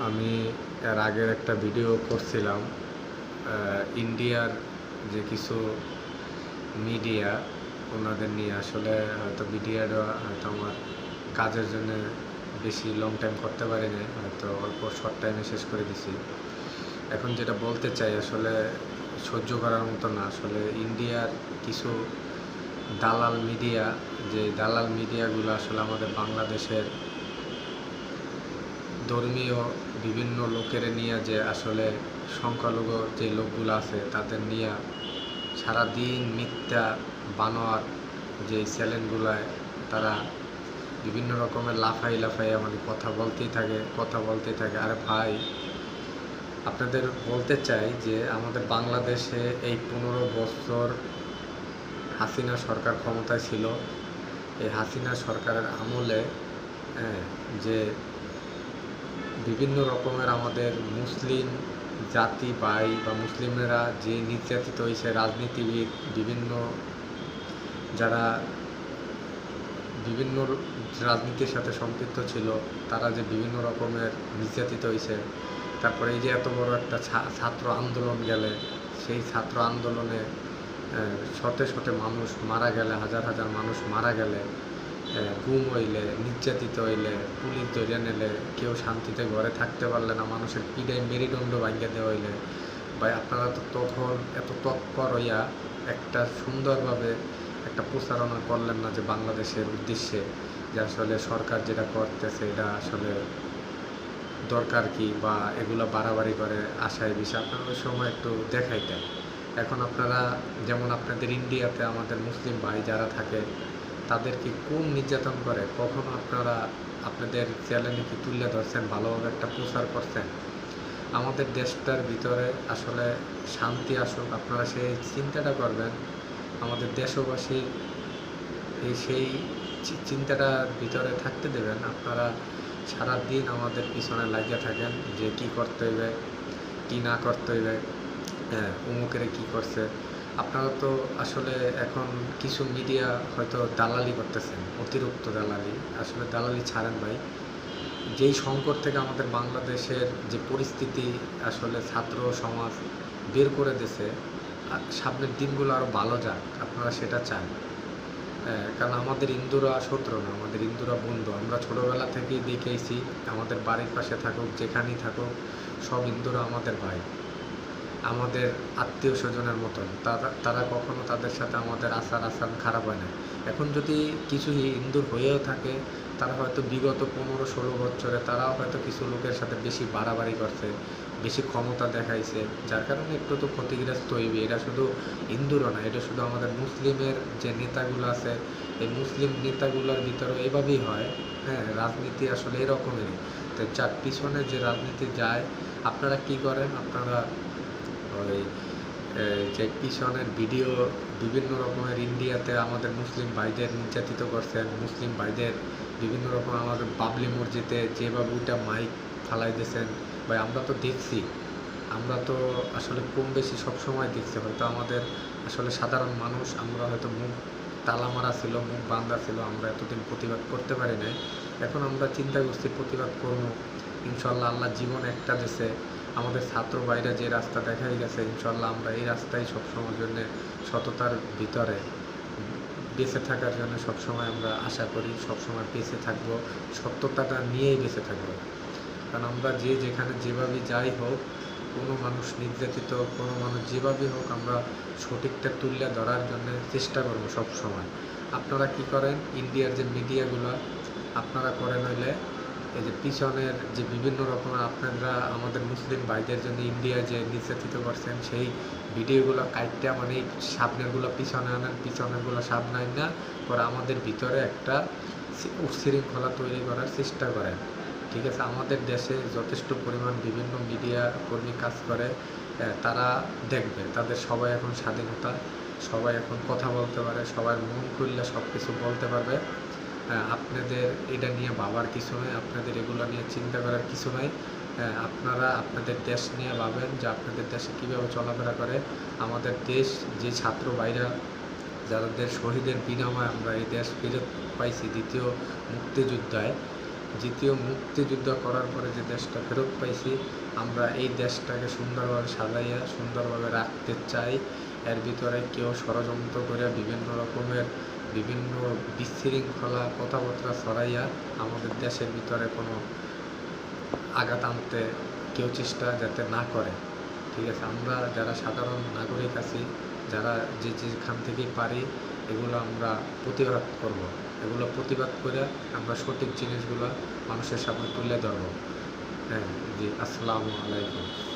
আমি এর আগের একটা ভিডিও করছিলাম ইন্ডিয়ার যে কিছু মিডিয়া ওনাদের নিয়ে। আসলে হয়তো ভিডিওটা হয়তো আমার কাজের জন্য বেশি লং টাইম করতে পারিনি, হয়তো অল্প শর্ট টাইমে শেষ করে দিছি। এখন যেটা বলতে চাই আসলে সহ্য করার মতো না। আসলে ইন্ডিয়ার কিছু দালাল মিডিয়া, যে দালাল মিডিয়াগুলো আসলে আমাদের বাংলাদেশের ধর্মীয় বিভিন্ন লোকের নিয়ে, যে আসলে সংখ্যালঘু যে লোকগুলো আছে তাদের নিয়ে সারাদিন মিথ্যা বানোয়ার যে চ্যানেলগুলায় তারা বিভিন্ন রকমের লাফাই আমাদের কথা বলতেই থাকে। আরে ভাই, আপনাদের বলতে চাই যে আমাদের বাংলাদেশে এই 15 বছর হাসিনা সরকার ক্ষমতায় ছিল। এই হাসিনা সরকারের আমলে যে বিভিন্ন রকমের আমাদের মুসলিম জাতি ভাই বা মুসলিমরা যে নির্যাতিত হয়েছে, রাজনীতিবিদ বিভিন্ন যারা বিভিন্ন রাজনীতির সাথে সম্পৃক্ত ছিল তারা যে বিভিন্ন রকমের নির্যাতিত হয়েছে। তারপরে এই যে এত বড় একটা ছাত্র আন্দোলন গেলে, সেই ছাত্র আন্দোলনে শতে মানুষ মারা গেলে, হাজার মানুষ মারা গেলে, গুম হইলে, নির্যাতিত হইলে, পুলিশ ধরে নিলে, কেউ শান্তিতে ঘরে থাকতে পারলে না, মানুষের পিঠায় মেরুদণ্ড ভাঙিয়ে দেওয়া হইলে, ভাই আপনারা তো তখন এত তৎপর হইয়া একটা সুন্দরভাবে একটা প্রচারণা করলেন না যে বাংলাদেশের উদ্দেশ্যে, যে আসলে সরকার যেটা করতেছে এটা আসলে দরকার কি, বা এগুলো বাড়াবাড়ি করে আশায় বিষয় আপনারা ওই সময় একটু দেখাইতেন। এখন আপনারা যেমন আপনাদের ইন্ডিয়াতে আমাদের মুসলিম ভাই যারা থাকে তাদেরকে কোন নির্যাতন করে, কখনো আপনারা আপনাদের চ্যানেলে কি তুলে ধরছেন, ভালোভাবে একটা প্রচার করছেন? আমাদের দেশটার ভিতরে আসলে শান্তি আসুক, আপনারা সেই চিন্তাটা করবেন। আমাদের দেশবাসী সেই চিন্তাটার ভিতরে থাকতে দেবেন। আপনারা সারাদিন আমাদের পিছনে লাগিয়ে থাকেন যে কি করতে হইবে, কি না করতে হইবে, অমুকেরে কি করছে। আপনারা তো আসলে এখন কিছু মিডিয়া হয়তো দালালি করতেছেন, অতিরিক্ত দালালি। আসলে দালালি ছাড়েন ভাই। যেই সংকট থেকে আমাদের বাংলাদেশের যে পরিস্থিতি আসলে ছাত্র সমাজ বের করে দিয়েছে, সামনের দিনগুলো আরও ভালো যাক, আপনারা সেটা চান। কারণ আমাদের হিন্দুরা শত্রু না, আমাদের হিন্দুরা বন্ধু। আমরা ছোটোবেলা থেকেই দেখেছি, আমাদের বাড়ির পাশে থাকুক যেখানেই থাকুক সব হিন্দুরা আমাদের ভাই, আমাদের আত্মীয় স্বজনের মতন। তারা কখনো তাদের সাথে আমাদের আচরণ খারাপ হয় না। এখন যদি কিছু হিন্দুর হয়েও থাকে, তারা হয়তো বিগত 15-16 বছরে তারাও হয়তো কিছু লোকের সাথে বেশি বাড়াবাড়ি করছে, বেশি ক্ষমতা দেখাইছে, যার কারণে একটু তো ক্ষতিগ্রস্ত হইবে। এটা শুধু হিন্দুরও না, এটা শুধু আমাদের মুসলিমের যে নেতাগুলো আছে, এই মুসলিম নেতাগুলোর ভিতরেও এভাবেই হয়। রাজনীতি আসলে এরকমেরই। তো যার পিছনে যে রাজনীতি যায়, আপনারা কি করেন, আপনারা ওই যে পিছনের ভিডিও বিভিন্ন রকমের ইন্ডিয়াতে আমাদের মুসলিম ভাইদের নির্যাতিত করছেন, মুসলিম ভাইদের বিভিন্ন রকম আমাদের বাবলি মসজিদে যেভাবে ওইটা মাইক ফালাই দিয়েছেন, ভাই আমরা তো দেখছি। আমরা তো আসলে কম বেশি সবসময় দেখছি। হয়তো আমাদের আসলে সাধারণ মানুষ, আমরা হয়তো মুখ তালা মারা ছিল, মুখ বান্ধা ছিল, আমরা এতদিন প্রতিবাদ করতে পারি নাই। এখন আমরা চিন্তা করছি প্রতিবাদ করবো। ইনশাল্লাহ আল্লাহ জীবন একটা দেশে আমাদের ছাত্র ভাইরা যে রাস্তা দেখাই গেছে, ইনশাল্লাহ আমরা এই রাস্তায় সবসময়ের জন্য সততার ভিতরে বেঁচে থাকার জন্য সবসময় আমরা আশা করি, সবসময় বেঁচে থাকবো, সত্যতাটা নিয়েই বেঁচে থাকবো। কারণ আমরা যে যেখানে যেভাবে যাই হোক, কোনো মানুষ নির্যাতিত, কোনো মানুষ যেভাবেই হোক, আমরা সঠিকটা তুলে ধরার জন্য চেষ্টা করবো সব সময়। আপনারা কি করেন, ইন্ডিয়ার যে মিডিয়াগুলো আপনারা করেন হইলে এই যে পিছনের যে বিভিন্ন রকমের আপনারা আমাদের মুসলিম ভাইদের জন্য ইন্ডিয়ায় যে নির্যাতিত করছেন, সেই ভিডিওগুলো কাটটা মানে সামনেরগুলো পিছনে আনেন, পিছনেরগুলো সামনে আনেন না করে আমাদের ভিতরে একটা উচ্ছৃঙ্খলা তৈরি করার চেষ্টা করেন। ঠিক আছে, আমাদের দেশে যথেষ্ট পরিমাণ বিভিন্ন মিডিয়া কর্মী কাজ করে, তারা দেখবে তাদের সবাই এখন স্বাধীনতা, সবাই এখন কথা বলতে পারে, সবার মন খুললে সব কিছু বলতে পারবে। আপনাদের এটা নিয়ে ভাবার কিছু নয়, আপনাদের এগুলো নিয়ে চিন্তা করার কিছু নয়। আপনারা আপনাদের দেশ নিয়ে ভাবেন যে আপনাদের দেশে কীভাবে চলাফেরা করে। আমাদের দেশ যে ছাত্র ভাইরা যাদের শহীদের বিনিময়ে আমরা এই দেশ ফেরত পাইছি দ্বিতীয় মুক্তিযুদ্ধে, দ্বিতীয় মুক্তিযুদ্ধ করার পরে যে দেশটা ফেরত পাইছি, আমরা এই দেশটাকে সুন্দরভাবে সাজাইয়া সুন্দরভাবে রাখতে চাই। এর ভিতরে কেউ ষড়যন্ত্র করে বিভিন্ন বিশৃঙ্খলা কথাবার্তা ছড়াইয়া আমাদের দেশের ভিতরে কোনো আঘাত আনতে কেউ চেষ্টা যাতে না করে। ঠিক আছে, আমরা যারা সাধারণ নাগরিক আছি, যারা যেখান থেকেই পারি, এগুলো আমরা প্রতিবাদ করব। এগুলো প্রতিবাদ করে আমরা সঠিক জিনিসগুলো মানুষের সামনে তুলে ধরবো। হ্যাঁ জি, আসসালামু আলাইকুম।